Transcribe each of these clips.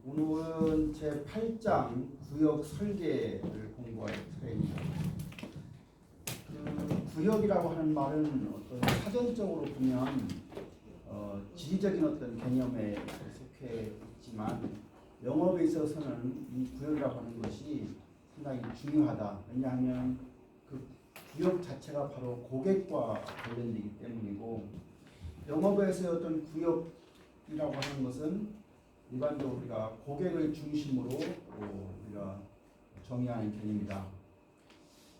오늘은 제 8장 구역 설계를 공부할 차례입니다. 구역이라고 하는 말은 어떤 사전적으로 보면 지리적인 어떤 개념에 속해 있지만 영업에 있어서는 이 구역이라고 하는 것이 상당히 중요하다. 왜냐하면 그 구역 자체가 바로 고객과 관련되기 때문이고, 영업에서의 어떤 구역이라고 하는 것은 일반적으로 우리가 고객을 중심으로 우리가 정의하는 개념이다.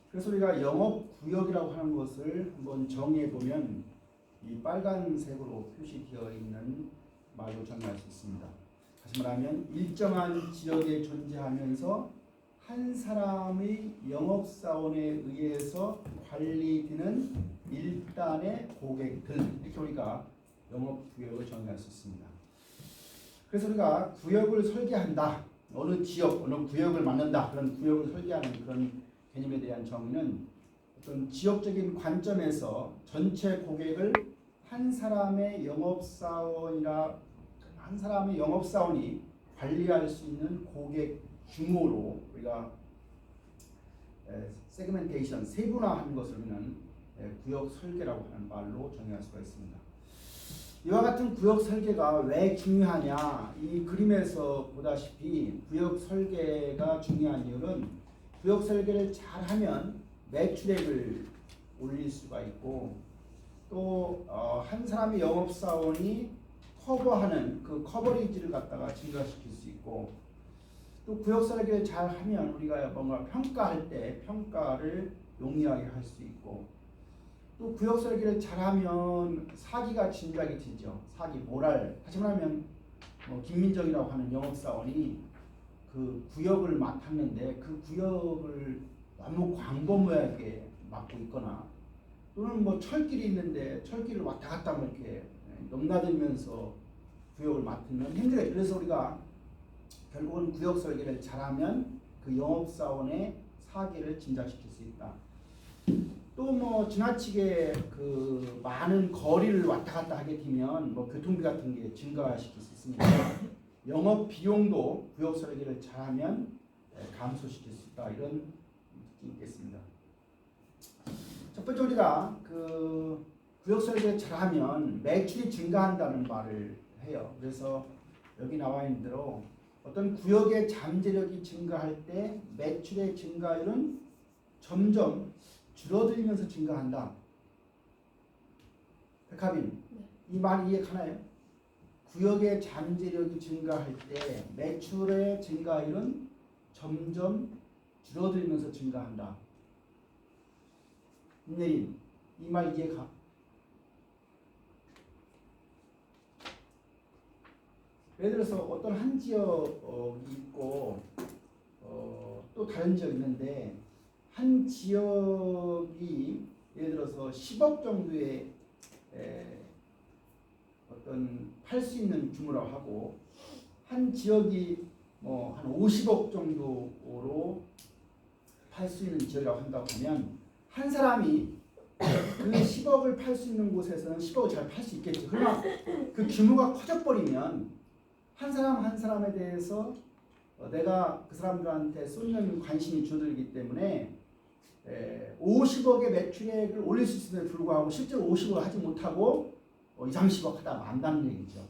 그래서 우리가 영업구역이라고 하는 것을 한번 정의해 보면 이 빨간색으로 표시되어 있는 말로 정의할 수 있습니다. 다시 말하면 일정한 지역에 존재하면서 한 사람의 영업사원에 의해서 관리되는 일단의 고객들, 이렇게 우리가 영업구역을 정의할 수 있습니다. 그래서 우리가 구역을 설계한다, 어느 지역, 어느 구역을 만든다, 그런 구역을 설계하는 그런 개념에 대한 정의는 어떤 지역적인 관점에서 전체 고객을 한 사람의 영업사원이 관리할 수 있는 고객 규모로 우리가 세그멘테이션, 세분화하는 것을 우리는 구역 설계라고 하는 말로 정의할 수가 있습니다. 이와 같은 구역 설계가 왜 중요하냐? 이 그림에서 보다시피 구역 설계가 중요한 이유는 구역 설계를 잘하면 매출액을 올릴 수가 있고, 또 한 사람의 영업사원이 커버하는 그 커버리지를 갖다가 증가시킬 수 있고, 또 구역 설계를 잘하면 우리가 뭔가 평가할 때 평가를 용이하게 할 수 있고, 또 구역 설계를 잘하면 사기가 진작이 되죠. 사기, 모랄. 하지만 김민정이라고 하는 영업사원이 그 구역을 맡았는데 그 구역을 너무 광범위하게 맡고 있거나, 또는 철길이 있는데 철길을 왔다 갔다 이렇게 넘나들면서 구역을 맡으면 힘들어요. 그래서 우리가 결국은 구역 설계를 잘하면 그 영업사원의 사기를 진작시킬 수 있다. 또 지나치게 그 많은 거리를 왔다 갔다 하게 되면 교통비 같은 게 증가시킬 수 있습니다. 영업 비용도 구역 설계를 잘하면 감소시킬 수 있다. 이런 느낌이 있겠습니다. 첫 번째, 우리가 그 구역 설계를 잘하면 매출이 증가한다는 말을 해요. 그래서 여기 나와 있는 대로 어떤 구역의 잠재력이 증가할 때 매출의 증가율은 점점 줄어들면서 증가한다. 백합인, 이 말 이해가나요? 구역의 잠재력이 증가할 때 매출의 증가율은 점점 줄어들면서 증가한다. 임예인, 이 말 이해가? 예를 들어서 어떤 한 지역이 있고 또 다른 지역이 있는데, 한 지역이 예를 들어서 10억 정도의 어떤 팔 수 있는 규모라고 하고, 한 지역이 한 50억 정도로 팔 수 있는 지역이라고 한다고 하면, 한 사람이 그 10억을 팔 수 있는 곳에서는 10억을 잘 팔 수 있겠죠. 그러나 그 규모가 커져버리면 한 사람 한 사람에 대해서 내가 그 사람들한테 쏟는 관심이 줄어들기 때문에 50억의 매출액을 올릴 수 있음에도 불구하고 실제로 50억을 하지 못하고 20, 30억 하다 만다는 얘기죠.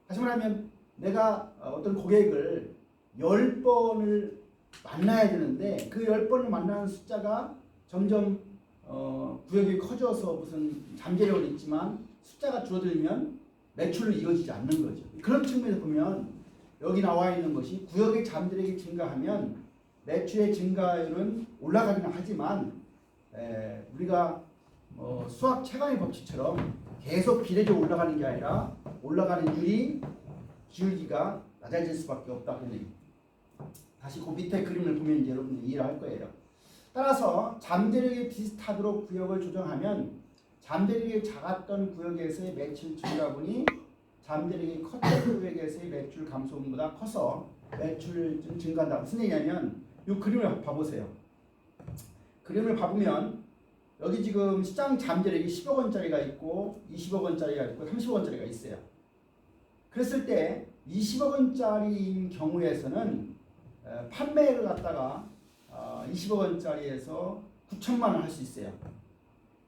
다시 말하면 내가 어떤 고객을 10번을 만나야 되는데 그 10번을 만나는 숫자가 점점 구역이 커져서 무슨 잠재력은 있지만 숫자가 줄어들면 매출로 이어지지 않는 거죠. 그런 측면에서 보면 여기 나와 있는 것이 구역의 잠재력이 증가하면 매출의 증가율은 올라가기는 하지만 우리가 수학 체감의 법칙처럼 계속 비례적으로 올라가는 게 아니라 올라가는 율이 기울기가 낮아질 수밖에 없다. 다시 그 밑에 그림을 보면 이제 여러분들 이해를 할 거예요. 따라서 잠재력이 비슷하도록 구역을 조정하면 잠재력이 작았던 구역에서의 매출 증가분이 잠재력이 컸던 구역에서의 매출 감소분보다 커서 매출 증가한다. 무슨 얘기냐면 이 그림을 봐보세요. 그림을 봐보면 여기 지금 시장 잠재력이 10억 원짜리가 있고 20억 원짜리가 있고 30억 원짜리가 있어요. 그랬을 때 20억 원짜리인 경우에서는 판매를 갖다가 20억 원짜리에서 9천만 원 할 수 있어요.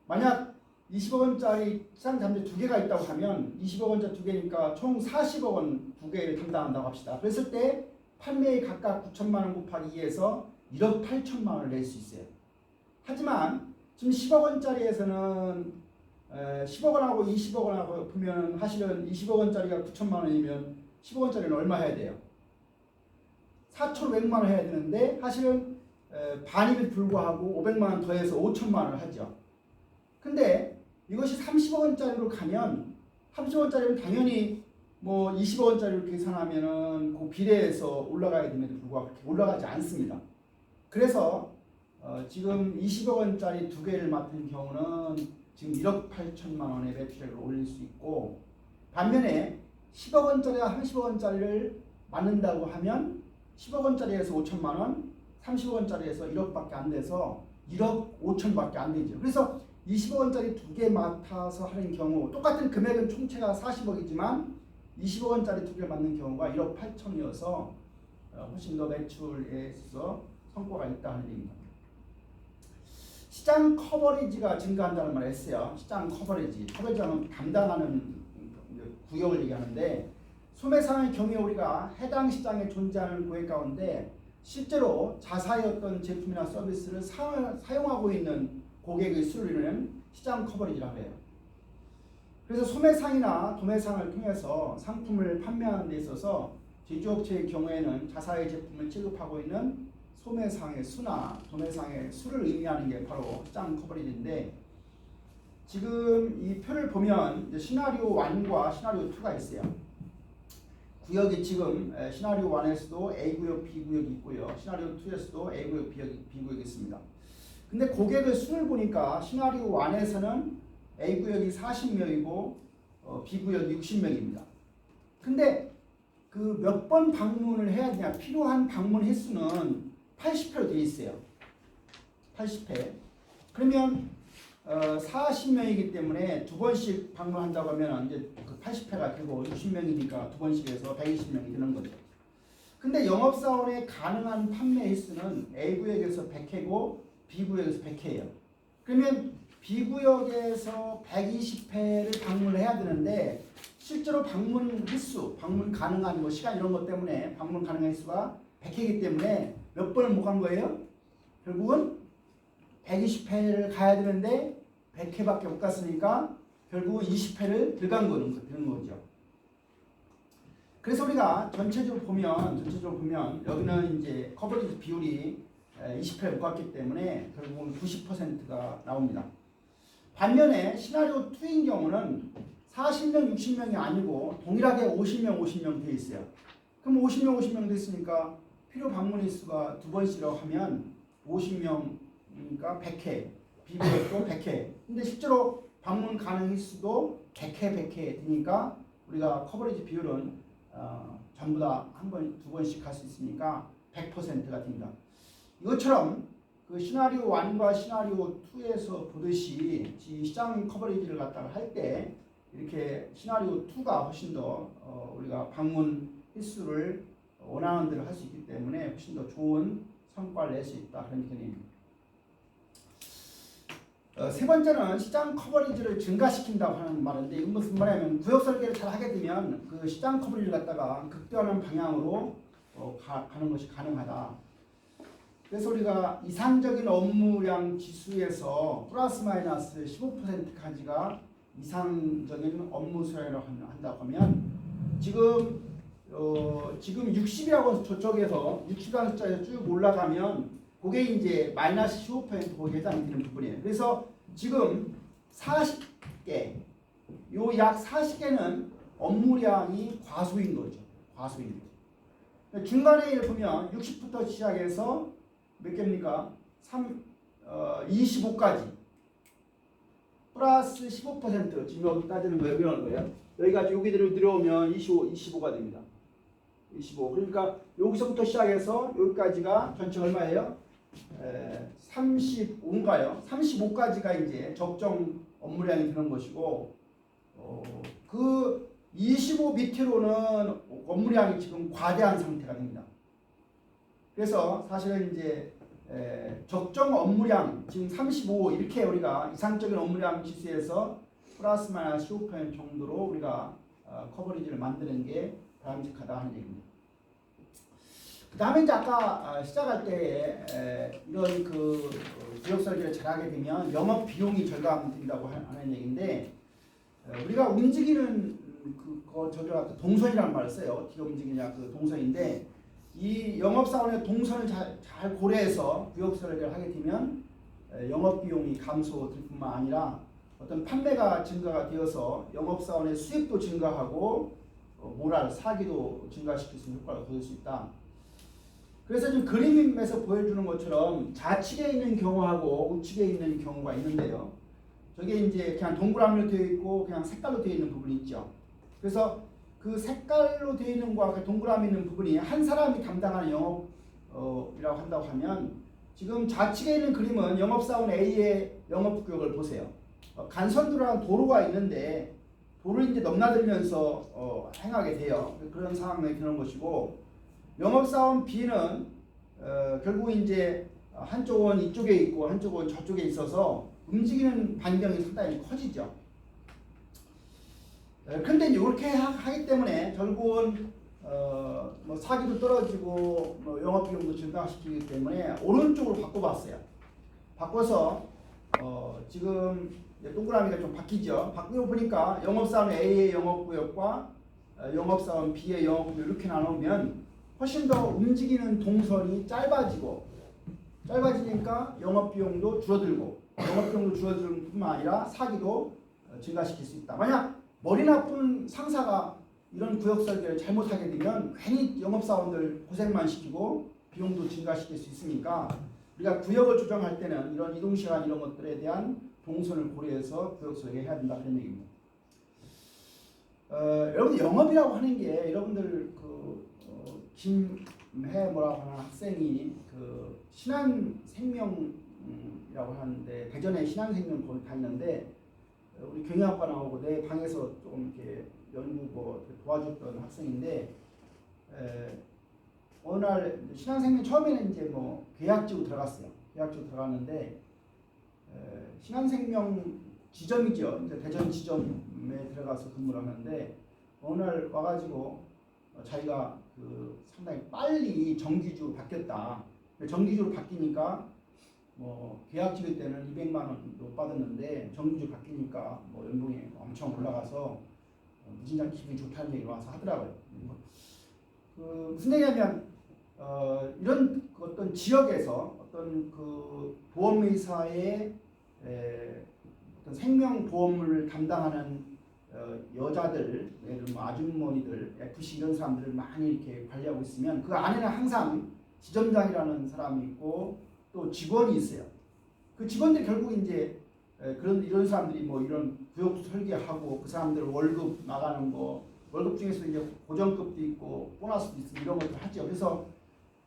만약 20억 원짜리 시장 잠재 두 개가 있다고 하면 20억 원짜리 두 개니까 총 40억 원 두 개를 담당한다고 합시다. 그랬을 때 판매액 각각 9천만 원 곱하기 2에서 1억 8천만 원을 낼 수 있어요. 하지만 지금 10억 원짜리에서는 10억 원하고 20억 원하고 보면 사실은 20억 원짜리가 9천만 원이면 10억 원짜리는 얼마 해야 돼요? 4,500만 원 해야 되는데 사실은 반임에도 불구하고 500만 원 더해서 5천만 원을 하죠. 근데 이것이 30억 원짜리로 가면 30억 원짜리는 당연히 뭐 20억 원짜리로 계산하면은 그 비례해서 올라가야 됨에도 불구하고 그렇게 올라가지 않습니다. 그래서 지금 20억 원짜리 두 개를 맡은 경우는 지금 1억 8천만 원의 매출액을 올릴 수 있고, 반면에 10억 원짜리와 30억 원짜리를 맡는다고 하면 10억 원짜리에서 5천만 원, 30억 원짜리에서 1억밖에 안 돼서 1억 5천밖에 안 되죠. 그래서 20억 원짜리 두 개 맡아서 하는 경우 똑같은 금액은 총체가 40억이지만 20억 원짜리 두 개를 맡는 경우가 1억 8천이어서 훨씬 더 매출에 있어서 성과가 있다 하는 얘기입니다. 시장 커버리지가 증가한다는 말을 했어요. 시장 커버리지는 담당하는 구역을 얘기하는데, 소매상의 경우에 우리가 해당 시장에 존재하는 고객 가운데 실제로 자사의 어떤 제품이나 서비스를 사용하고 있는 고객의 수를 이루는 시장 커버리지라고 해요. 그래서 소매상이나 도매상을 통해서 상품을 판매하는 데 있어서 제조업체의 경우에는 자사의 제품을 취급하고 있는 소매상의 수나 도매상의 수를 의미하는 게 바로 시장 커버리지인데, 지금 이 표를 보면 이제 시나리오 1과 시나리오 2가 있어요. 구역이 지금 시나리오 1에서도 A구역, B구역이 있고요. 시나리오 2에서도 A구역, B구역이 있습니다. 근데 고객의 수를 보니까 시나리오 1에서는 A구역이 40명이고 B구역이 60명입니다. 근데 그 몇 번 방문을 해야 되냐, 필요한 방문 횟수는 80회로 되어 있어요. 80회. 그러면 40명이기 때문에 두 번씩 방문한다고 하면 이제 그 80회가 되고 60명이니까 두 번씩 해서 120명이 되는 거죠. 근데 영업사원의 가능한 판매 횟수는 A구역에서 100회고 B구역에서 100회예요. 그러면 B구역에서 120회를 방문을 해야 되는데 실제로 방문 횟수, 방문 가능한 뭐 시간 이런 것 때문에 방문 가능한 횟수가 100회이기 때문에 몇 번을 못 간 거예요? 결국은 120회를 가야 되는데 100회밖에 못 갔으니까 결국은 20회를 덜 간 되는 거죠. 그래서 우리가 전체적으로 보면 여기는 이제 커버리지 비율이 20회를 못 갔기 때문에 결국은 90%가 나옵니다. 반면에 시나리오 2인 경우는 40명, 60명이 아니고 동일하게 50명 되어 있어요. 그럼 50명 되어 있으니까 필요 방문 횟수가 두 번씩이라고 하면 50명이니까 100회, B구역도 100회. 근데 실제로 방문 가능 횟수도 100회 되니까 우리가 커버리지 비율은 전부 다 한 번, 두 번씩 갈 수 있으니까 100%가 됩니다. 이것처럼 그 시나리오 1과 시나리오 2에서 보듯이 시장 커버리지를 갖다가 할 때 이렇게 시나리오 2가 훨씬 더 우리가 방문 횟수를 원하는 대로 할 수 있기 때문에 훨씬 더 좋은 성과를 낼 수 있다 그런 개념입니다. 세 번째는 시장 커버리지를 증가시킨다고 하는 말인데, 이건 무슨 말이냐면 구역 설계를 잘 하게 되면 그 시장 커버리지를 갖다가 극대화하는 방향으로 가는 것이 가능하다. 그래서 우리가 이상적인 업무량 지수에서 플러스 마이너스 15%까지가 이상적인 업무 수량이라고 한다고 하면 지금 60이라고 저쪽에서 60이라는 숫자에서 쭉 올라가면 그게 이제 마이너스 15% 거기에 해당이 되는 부분이에요. 그래서 지금 40개, 요 약 40개는 업무량이 과소인 거죠. 과소인 거죠. 중간에 보면 60부터 시작해서 몇 개입니까? 25까지 플러스 15% 지금 여기 따지는 거예요. 여기 하는 거예요. 여기까지 여기대로 들어오면 25가 됩니다. 25. 그러니까 여기서부터 시작해서 여기까지가 전체 얼마예요? 35인가요? 35까지가 이제 적정 업무량이 되는 것이고, 그 25 밑으로는 업무량이 지금 과대한 상태가 됩니다. 그래서 사실은 이제 적정 업무량 지금 35 이렇게 우리가 이상적인 업무량 지수에서 플러스 마이너스 15% 정도로 우리가 커버리지를 만드는 게 바람직하다 하는 얘기입니다. 그 다음에 이제 아까 시작할 때 이런 그 구역 설계를 잘하게 되면 영업 비용이 절감된다고 하는 얘기인데, 우리가 움직이는 저희가 동선이라는 말을 써요. 어떻게 움직이냐 그 동선인데, 이 영업사원의 동선을 잘 고려해서 구역 설계를 하게 되면 영업 비용이 감소될 뿐만 아니라 어떤 판매가 증가가 되어서 영업사원의 수입도 증가하고 모랄, 사기도 증가시킬 수 있는 효과를 거둘 수 있다. 그래서 지금 그림에서 보여주는 것처럼 좌측에 있는 경우하고 우측에 있는 경우가 있는데요. 저게 이제 그냥 동그라미로 되어 있고 그냥 색깔로 되어 있는 부분이 있죠. 그래서 그 색깔로 되어 있는 거와 그 동그라미 있는 부분이 한 사람이 담당하는 영업이라고 한다고 하면, 지금 좌측에 있는 그림은 영업사원 A의 영업구역을 보세요. 간선도로라는 도로가 있는데 도로를 이제 넘나들면서 행하게 돼요. 그런 상황에 그런 것이고, 영업사원 B는 결국 이제 한쪽은 이쪽에 있고 한쪽은 저쪽에 있어서 움직이는 반경이 상당히 커지죠. 근데 이렇게 하기 때문에 결국은 뭐 사기도 떨어지고 뭐 영업비용도 증가시키기 때문에 오른쪽으로 바꿔봤어요. 바꿔서 지금 동그라미가 좀 바뀌죠. 바꾸고 보니까 영업사원 A의 영업구역과 영업사원 B의 영업구역 이렇게 나누면 훨씬 더 움직이는 동선이 짧아지니까 영업비용도 줄어들고, 영업비용도 줄어드는 뿐만 아니라 사기도 증가시킬 수 있다. 만약 머리 나쁜 상사가 이런 구역 설계를 잘못하게 되면 괜히 영업사원들 고생만 시키고 비용도 증가시킬 수 있으니까, 우리가 구역을 조정할 때는 이런 이동시간 이런 것들에 대한 동선을 고려해서 구역 설계해야 된다 그런 얘기입니다. 여러분들 영업이라고 하는 게, 여러분들 김해 뭐라고 하는 학생이 그 신한생명이라고 하는데, 대전에 신한생명 거기 다니는데 우리 경영학과 나오고 내 방에서 좀 이렇게 연구 뭐 도와줬던 학생인데, 어느 날 신한생명 처음에는 이제 뭐 계약직으로 들어갔어요. 계약직으로 들어갔는데 신한생명 지점이죠. 이제 대전 지점에 들어가서 근무를 하는데, 어느 날 와가지고 자기가 상당히 빨리 정규직으로 바뀌었다. 정규직으로 바뀌니까 뭐 계약직일 때는 200만 원도 받았는데 정규직으로 바뀌니까 뭐 연봉이 엄청 올라가서 무진장 기분이 좋다는 얘기를 와서 하더라고요. 무슨 얘기냐면 이런 어떤 지역에서 어떤 그 보험회사의 어떤 생명보험을 담당하는 여자들, 예를 들면 아주머니들, FC 이런 사람들을 많이 이렇게 관리하고 있으면 그 안에는 항상 지점장이라는 사람이 있고 또 직원이 있어요. 그 직원들이 결국 이제 이런 사람들이 뭐 이런 구역 설계하고 그 사람들 월급 나가는 거, 월급 중에서 이제 고정급도 있고 보너스도 있고 이런 것들 하죠. 그래서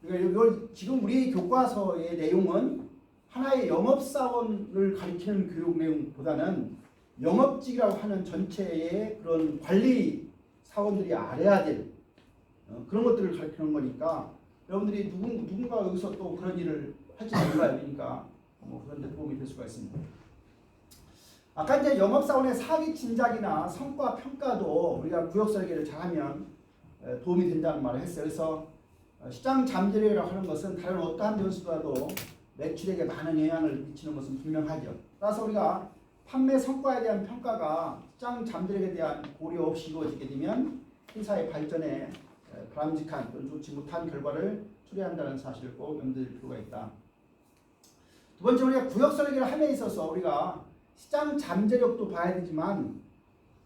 이걸 지금 우리 교과서의 내용은 하나의 영업사원을 가리키는 교육 내용보다는 영업직이라고 하는 전체의 그런 관리 사원들이 알아야 될 그런 것들을 가르치는 거니까, 여러분들이 누군가 여기서 또 그런 일을 할지 몰라요. 그러니까 뭐 그런 데 도움이 될 수가 있습니다. 아까 이제 영업사원의 사기 진작이나 성과 평가도 우리가 구역 설계를 잘하면 도움이 된다는 말을 했어요. 그래서 시장 잠재력이라고 하는 것은 다른 어떠한 변수라도 매출액에 많은 영향을 미치는 것은 분명하죠. 따라서 우리가 판매 성과에 대한 평가가 시장 잠재력에 대한 고려 없이 이루어지게 되면 회사의 발전에 바람직한 또는 좋지 못한 결과를 초래한다는 사실을 꼭 염두에 둘 필요가 있다. 두 번째, 우리가 구역 설계를 함에 있어서 우리가 시장 잠재력도 봐야 되지만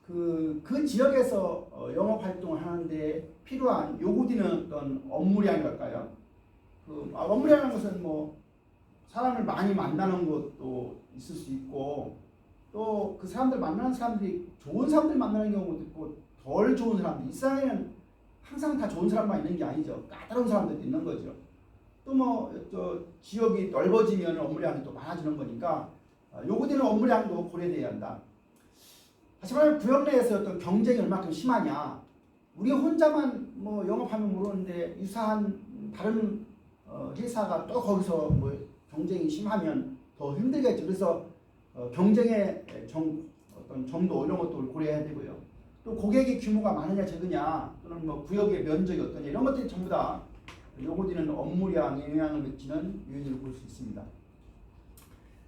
그 지역에서 영업 활동을 하는데 필요한 요구되는 어떤 업무량이랄까요? 업무량이라는 것은 뭐 사람을 많이 만나는 것도 있을 수 있고, 또 그 사람들 만나는 사람들이 좋은 사람들 만나는 경우도 있고 덜 좋은 사람들, 이 세상에는 항상 다 좋은 사람만 있는 게 아니죠. 까다로운 사람들도 있는 거죠. 또 뭐 지역이 넓어지면 업무량이 또 많아지는 거니까 요구되는 업무량도 고려돼야 한다. 다시 말하면 구역 내에서 어떤 경쟁이 얼마큼 심하냐. 우리 혼자만 뭐 영업하면 모르는데 유사한 다른 회사가 또 거기서 뭐 경쟁이 심하면 더 힘들겠죠. 그래서 경쟁의 어떤 정도 이런 것도 고려해야 되고요. 또 고객의 규모가 많으냐 적으냐 또는 뭐 구역의 면적이 어떠냐 이런 것들이 전부 다 요구되는 업무량에 영향을 미치는 요인으로 볼 수 있습니다.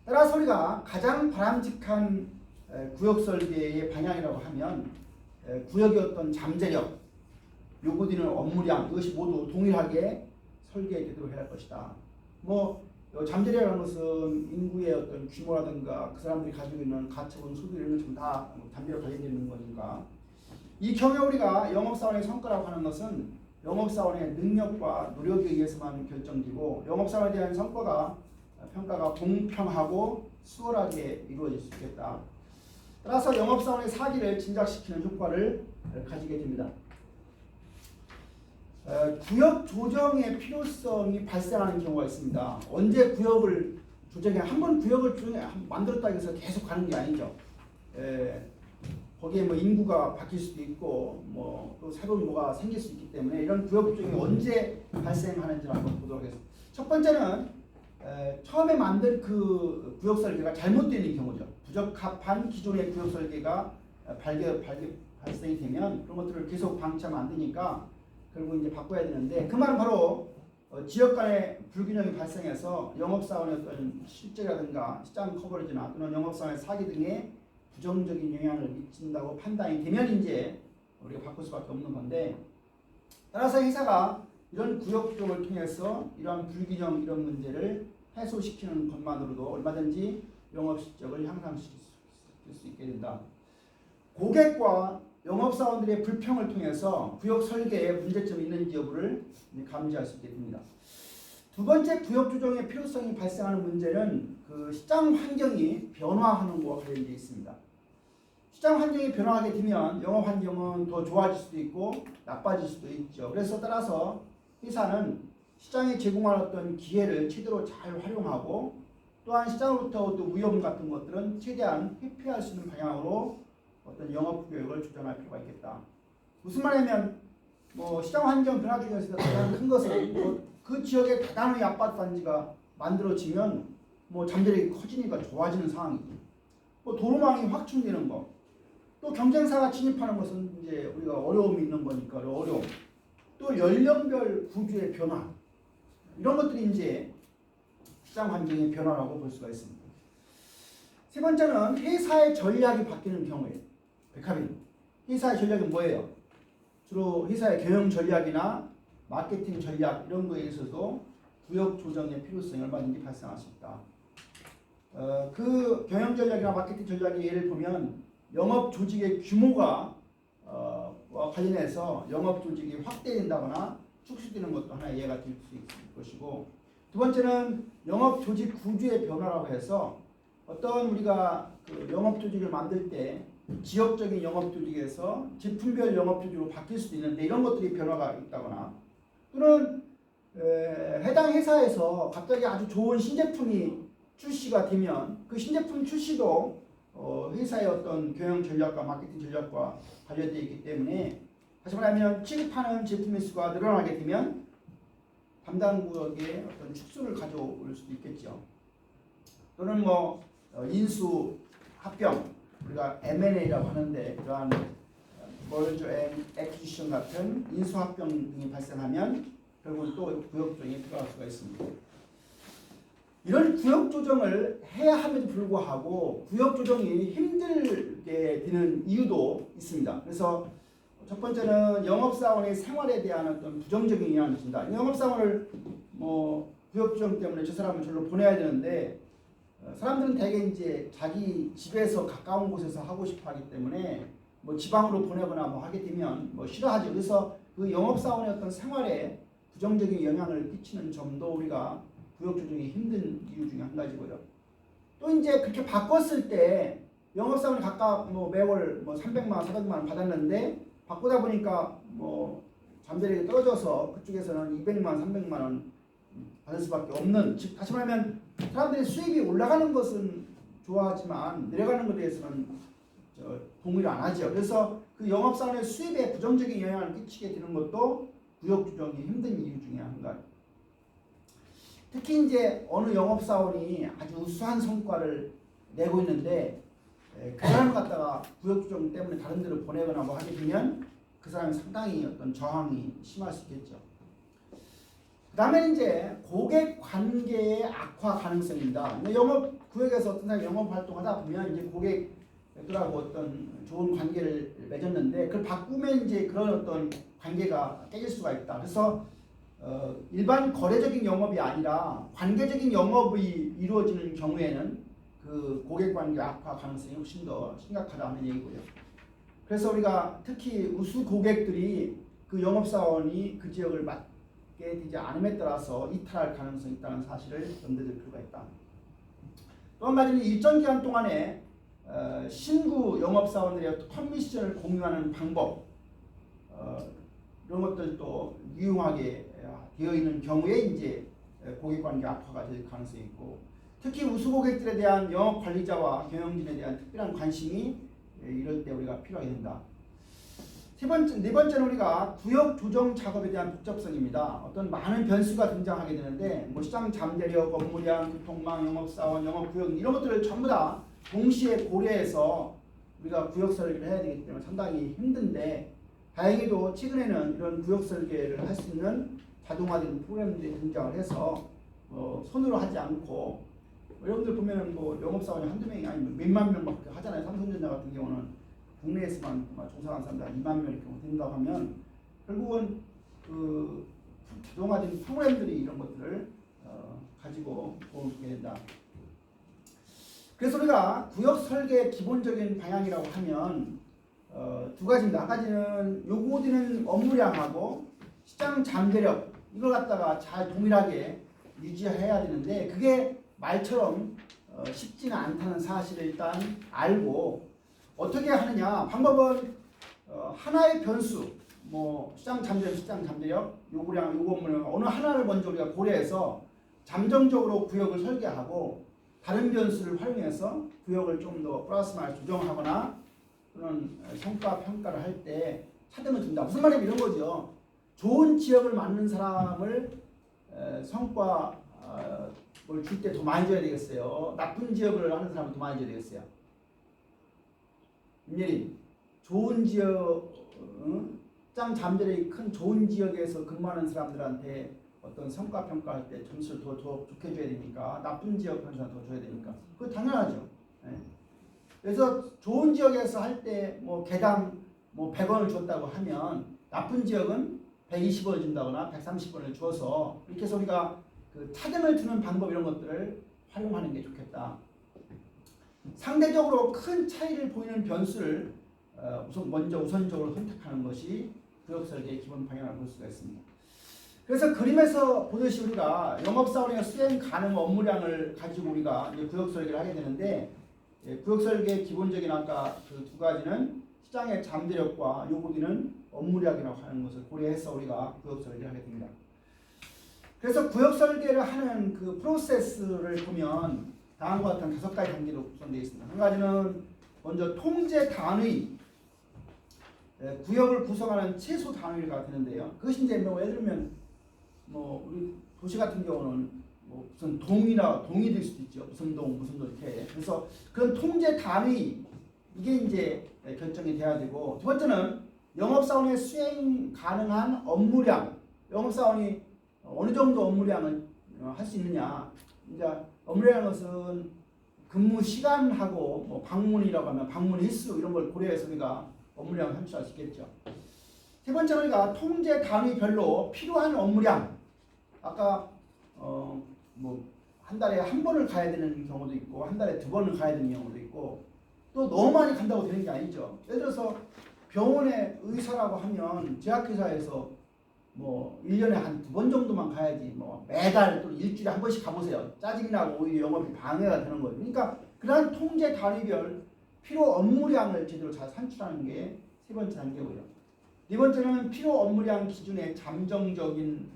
따라서 우리가 가장 바람직한 구역 설계의 방향이라고 하면 구역의 어떤 잠재력, 요구되는 업무량 이것이 모두 동일하게 설계되도록 해야 할 것이다. 뭐 잠재력이라는 것은 인구의 어떤 규모라든가 그 사람들이 가지고 있는 가처분, 소득 이런 것좀 다 잠재력 관련되는 거니까 이 경우에 우리가 영업사원의 성과라고 하는 것은 영업사원의 능력과 노력에 의해서만 결정되고 영업사원에 대한 성과가 평가가 공평하고 수월하게 이루어질 수 있겠다. 따라서 영업사원의 사기를 진작시키는 효과를 가지게 됩니다. 구역 조정의 필요성이 발생하는 경우가 있습니다. 언제 구역을 조정해? 한번 구역을 만들었다고 해서 계속 가는 게 아니죠. 거기에 뭐 인구가 바뀔 수도 있고 뭐 또 새로운 뭐가 생길 수 있기 때문에 이런 구역 조정이 언제 발생하는지를 한번 보도록 하겠습니다. 첫 번째는 처음에 만든 그 구역 설계가 잘못되는 경우죠. 부적합한 기존의 구역 설계가 발생이 되면 그런 것들을 계속 방치하면 안 되니까 결국 이제 바꿔야 되는데 그 말은 바로 지역 간의 불균형이 발생해서 영업사원의 어떤 실적이라든가 시장 커버리지나 또는 영업사원의 사기 등의 부정적인 영향을 미친다고 판단이 되면 이제 우리가 바꿀 수밖에 없는 건데 따라서 회사가 이런 구역 조정을 통해서 이러한 불균형 이런 문제를 해소시키는 것만으로도 얼마든지 영업 실적을 향상시킬 수 있게 된다. 고객과 영업사원들의 불평을 통해서 구역 설계에 문제점이 있는지 여부를 감지할 수 있게 됩니다. 두 번째 구역 조정의 필요성이 발생하는 문제는 그 시장 환경이 변화하는 것과 관련되어 있습니다. 시장 환경이 변화하게 되면 영업 환경은 더 좋아질 수도 있고 나빠질 수도 있죠. 그래서 따라서 회사는 시장에 제공할 어떤 기회를 최대로 잘 활용하고 또한 시장으로부터 또 위험 같은 것들은 최대한 회피할 수 있는 방향으로 어떤 영업 구역을 조정할 필요가 있겠다. 무슨 말이냐면 뭐 시장 환경 변화 중에서 가장 큰 것은 그 지역에 다단의 아파트 단지가 만들어지면 뭐 잠재력이 커지니까 좋아지는 상황이고 뭐 도로망이 확충되는 거 또 경쟁사가 진입하는 것은 이제 우리가 어려움이 있는 거니까 어려움 또 연령별 구조의 변화 이런 것들이 이제 시장 환경의 변화라고 볼 수가 있습니다. 세 번째는 회사의 전략이 바뀌는 경우에 백합인 회사의 전략이 뭐예요? 주로 회사의 경영 전략이나 마케팅 전략 이런 거에 있어서도 구역 조정의 필요성이 얼마든지 발생할 수 있다. 그 경영 전략이나 마케팅 전략의 예를 보면 영업 조직의 규모가 관련해서 영업 조직이 확대된다거나 축소되는 것도 하나의 예가 될 수 있을 것이고 두 번째는 영업 조직 구조의 변화라고 해서 어떤 우리가 그 영업 조직을 만들 때 지역적인 영업 조직에서 제품별 영업 조직으로 바뀔 수도 있는데 이런 것들이 변화가 있다거나 또는 해당 회사에서 갑자기 아주 좋은 신제품이 출시가 되면 그 신제품 출시도 회사의 어떤 경영 전략과 마케팅 전략과 관련되어 있기 때문에 다시 말하면 취급하는 제품의 수가 늘어나게 되면 담당 구역에 어떤 축소를 가져올 수도 있겠죠. 또는 뭐 인수 합병 우리가 M&A라고 하는데 그러한 Merger and Acquisition 같은 인수 합병 등이 발생하면 결국은 또 구역 조정이 필요할 수가 있습니다. 이런 구역 조정을 해야 함에도 불구하고 구역 조정이 힘들게 되는 이유도 있습니다. 그래서 첫 번째는 영업사원의 생활에 대한 어떤 부정적인 영향을 준다. 영업사원을 뭐 구역 조정 때문에 저 사람을 절로 보내야 되는데 사람들은 대개 이제 자기 집에서 가까운 곳에서 하고 싶어 하기 때문에 뭐 지방으로 보내거나 뭐 하게 되면 뭐 싫어하죠. 그래서 그 영업사원의 어떤 생활에 부정적인 영향을 끼치는 점도 우리가 구역 조정이 힘든 이유 중에 한 가지고요. 또 이제 그렇게 바꿨을 때 영업사원이 각각 뭐 매월 뭐 300만 원, 400만 원 받았는데 바꾸다 보니까 뭐 잠재력이 떨어져서 그쪽에서는 200만 원, 300만 원 받을 수밖에 없는 즉 다시 말하면 사람들이 수입이 올라가는 것은 좋아하지만 내려가는 것에 대해서는 동의를 안 하죠. 그래서 그 영업사원의 수입에 부정적인 영향을 끼치게 되는 것도 구역 조정이 힘든 이유 중에 한 가지. 특히 이제 어느 영업사원이 아주 우수한 성과를 내고 있는데 그 사람을 갖다가 구역 조정 때문에 다른 데로 보내거나 뭐 하게 되면 그 사람이 상당히 어떤 저항이 심할 수 있겠죠. 그 다음에 이제 고객 관계의 악화 가능성입니다. 영업 구역에서 어떤 사람이 영업 활동하다 보면 이제 고객들하고 어떤 좋은 관계를 맺었는데 그걸 바꾸면 이제 그런 어떤 관계가 깨질 수가 있다. 그래서 일반 거래적인 영업이 아니라 관계적인 영업이 이루어지는 경우에는 그 고객 관계 악화 가능성이 훨씬 더 심각하다는 얘기고요. 그래서 우리가 특히 우수 고객들이 그 영업사원이 그 지역을 맡게 되지 않음에 따라서 이탈할 가능성이 있다는 사실을 염두에 둘 필요가 있다. 또 한 가지는 일정 기간 동안에 신구 영업사원들의 커미션을 공유하는 방법 이런 것들도 유용하게 되어 있는 경우에 이제 고객관계 악화가 될 가능성이 있고 특히 우수 고객들에 대한 영업 관리자와 경영진에 대한 특별한 관심이 이럴 때 우리가 필요하게 된다. 네 번째는 우리가 구역 조정 작업에 대한 복잡성입니다. 어떤 많은 변수가 등장하게 되는데 뭐 시장 잠재력, 업무량, 교통망, 영업사원, 영업구역 이런 것들을 전부 다 동시에 고려해서 우리가 구역 설계를 해야 되기 때문에 상당히 힘든데 다행히도 최근에는 이런 구역 설계를 할 수 있는 자동화된 프로그램들이 등장을 해서 손으로 하지 않고 여러분들 보면은 뭐 영업사원이 한두 명이 아니면 몇만 명밖에 하잖아요. 삼성전자 같은 경우는 국내에서만 종사하는 사람들 2만 명 이렇게 된다고 하면 결국은 그 자동화된 프로그램들이 이런 것들을 가지고 도움을 주게 된다. 그래서 우리가 구역 설계의 기본적인 방향이라고 하면 두 가지입니다. 한 가지는 요구되는 업무량하고 시장 잠재력 이걸 갖다가 잘 동일하게 유지해야 되는데 그게 말처럼 쉽지는 않다는 사실을 일단 알고 어떻게 하느냐 방법은 하나의 변수 뭐 시장 잠재력 요구량 요구 업무량 어느 하나를 먼저 우리가 고려해서 잠정적으로 구역을 설계하고 다른 변수를 활용해서 구역을 좀 더 플러스 마이너스 조정하거나 그런 성과 평가를 할 때 차등을 준다. 무슨 말이냐면 이런 거죠. 좋은 지역을 맡는 사람을 성과 뭘 줄 때 더 많이 줘야 되겠어요. 나쁜 지역을 하는 사람은 더 많이 줘야 되겠어요. 임예린, 좋은 지역, 짱 잠재력이 큰 좋은 지역에서 근무하는 사람들한테 어떤 성과 평가할 때 점수를 더 좋게 줘야 되니까 나쁜 지역 하는 사람 더 줘야 되니까 그거 당연하죠. 네. 그래서 좋은 지역에서 할 때 뭐 개당 뭐 100원을 줬다고 하면 나쁜 지역은 120원을 준다거나 130원을 줘서 이렇게 해서 우리가 그 차등을 주는 방법 이런 것들을 활용하는 게 좋겠다. 상대적으로 큰 차이를 보이는 변수를 우선적으로 선택하는 것이 구역 설계의 기본 방향이라고 볼 수가 있습니다. 그래서 그림에서 보듯이 우리가 영업사원의 수행 가능 업무량을 가지고 우리가 이제 구역 설계를 하게 되는데 구역 설계의 기본적인 아까 그 두 가지는 시장의 잠재력과 요구되는 업무량이라고 하는 것을 고려해서 우리가 구역 설계를 하게 됩니다. 그래서 구역 설계를 하는 그 프로세스를 보면 다음과 같은 5가지 단계로 구성되어 있습니다. 한 가지는 먼저 통제 단위, 구역을 구성하는 최소 단위가 되는데요. 그것이 이제 뭐 예를 들면 뭐 우리 도시 같은 경우는 뭐 무슨 동이 될 수도 있죠. 무슨 동 이렇게. 그래서 그런 통제 단위 이게 이제 결정이 돼야 되고 두 번째는 영업사원의 수행 가능한 업무량. 영업사원이 어느 정도 업무량을 할 수 있느냐. 이제 업무량이라는 것은 근무 시간하고 뭐 방문이라고 하면 방문 횟수 이런 걸 고려해서 우리가 업무량을 산출할 수 있겠죠. 세 번째는 우리가 통제 단위별로 필요한 업무량. 아까 뭐 한 달에 한 번을 가야 되는 경우도 있고 한 달에 2번을 가야 되는 경우도 있고 또 너무 많이 간다고 되는 게 아니죠. 예를 들어서 병원의 의사라고 하면 제약회사에서 뭐 1년에 한 2번 정도만 가야지 뭐 매달 또 일주일에 한 번씩 가보세요. 짜증이 나고 오히려 영업이 방해가 되는 거예요. 그러니까 그러한 통제 단위별 필요 업무량을 제대로 잘 산출하는 게 세 번째 단계고요. 네 번째는 필요 업무량 기준의 잠정적인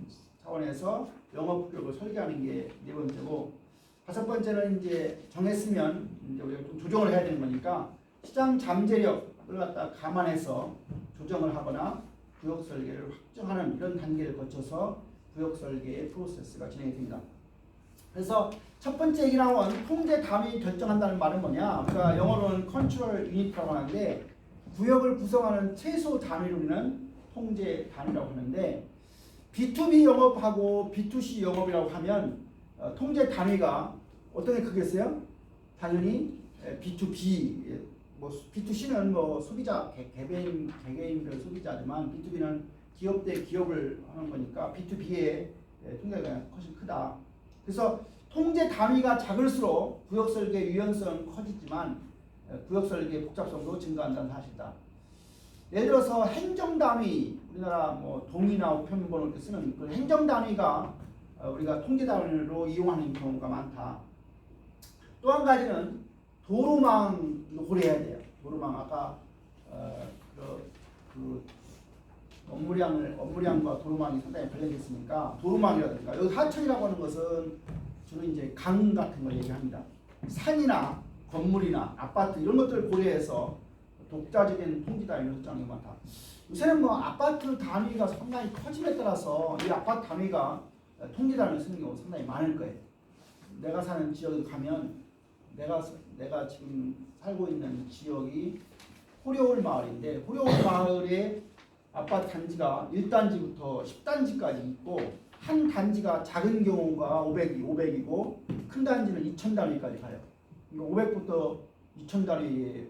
차원에서 영업 구역을 설계하는 게 네 번째고 다섯 번째는 이제 정했으면 이제 우리가 좀 조정을 해야 되는 거니까 시장 잠재력을 갖다 감안해서 조정을 하거나 구역 설계를 확정하는 이런 단계를 거쳐서 구역 설계의 프로세스가 진행이 됩니다. 그래서 첫 번째 얘기 나온 통제 단위 결정한다는 말은 뭐냐? 그러니까 영어로는 컨트롤 유닛이라고 하는데 구역을 구성하는 최소 단위를 우리는 통제 단위라고 하는데 B2B 영업하고 B2C 영업이라고 하면 통제 단위가 어떤 게 크겠어요? 당연히 B2B, 뭐 B2C는 뭐 소비자 개개인별 소비자지만 B2B는 기업 대 기업을 하는 거니까 B2B의 통제가 훨씬 크다. 그래서 통제 단위가 작을수록 구역 설계 유연성은 커지지만 구역 설계 복잡성도 증가한다는 사실이다. 예를 들어서 행정 단위, 우리나라 뭐 동이나 우편번호 이렇게 쓰는 그 행정 단위가 우리가 통제 단위로 이용하는 경우가 많다. 또 한 가지는 도로망도 고려해야 돼요. 도로망 아까 그 업무량과 도로망이 상당히 관련돼 있으니까 도로망이라든가 여기 하천이라고 하는 것은 주로 이제 강 같은 걸 얘기합니다. 산이나 건물이나 아파트 이런 것들을 고려해서 독자적인 통지 단위를 설정하는 게 많다. 요새는 뭐 아파트 단위가 상당히 커짐에 따라서 이 아파트 단위가 통지 단위를 쓰는 경우가 상당히 많을 거예요. 내가 사는 지역에 가면 내가 지금 살고 있는 지역이 호려울 마을인데 호려울 마을에 아파트 단지가 1단지부터 10단지까지 있고 한 단지가 작은 경우가 500이고 큰 단지는 2000단위까지 가요. 그러니까 500부터 2000단위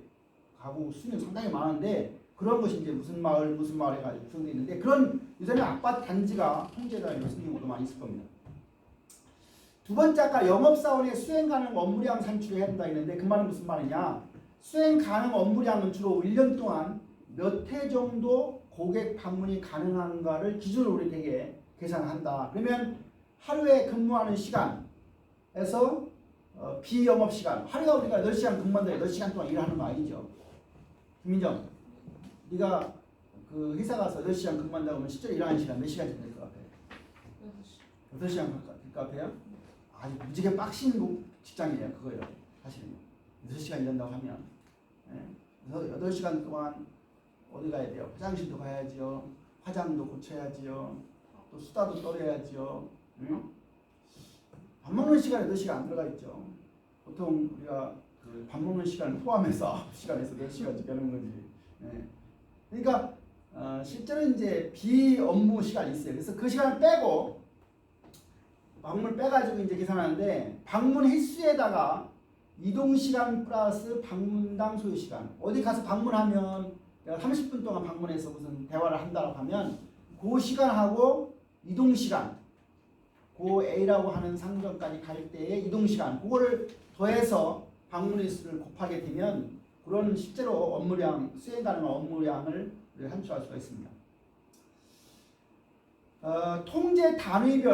가구 수는 상당히 많은데 그런 것이 이제 무슨 마을에 가지고 구성되어 있는데 그런 요새는 아파트 단지가 통제 단위로 쓰는 경우도 많이 있을 겁니다. 두 번째 아까 영업사원의 수행 가능 업무량 산출을 해야 된다 했는데 그 말은 무슨 말이냐? 수행 가능 업무량은 주로 1년 동안 몇 회 정도 고객 방문이 가능한가를 기준으로 우리 되게 계산한다. 그러면 하루에 근무하는 시간에서 비영업 시간, 하루가 우리가 8시간 근무한다 8시간 동안 일하는 거 아니죠? 김민정, 네가 그 회사 가서 8시간 근무한다고 하면 실제로 일하는 시간 몇 시간쯤 될 것 같아? 8시간 될 것 같아요? 아주 무지개 빡신 직장이에요. 그거예요. 사실은 6시간 일한다고 하면 그래서 8시간 동안 어디 가야 돼요? 화장실도 가야지요. 화장도 고쳐야지요. 또 수다도 떨어야지요. 응? 밥 먹는 시간에 8시간 안 들어가 있죠. 보통 우리가 그 밥 먹는 시간을 포함해서 9시간에서 10시간씩 하는 거지. 네. 그러니까 실제로 이제 비업무 시간이 있어요. 그래서 그 시간을 빼고 방문을 빼가지고 이제 계산하는데 방문 횟수에다가 이동 시간 플러스 방문당 소요 시간. 어디 가서 방문하면 내가 30분 동안 방문해서 무슨 대화를 한다고 하면 그 시간하고 이동 시간, 그 A라고 하는 상점까지 갈 때의 이동 시간, 그거를 더해서 방문 횟수를 곱하게 되면 그런 실제로 업무량, 수행 가능한 업무량을 산출할 수가 있습니다. 통제 단위별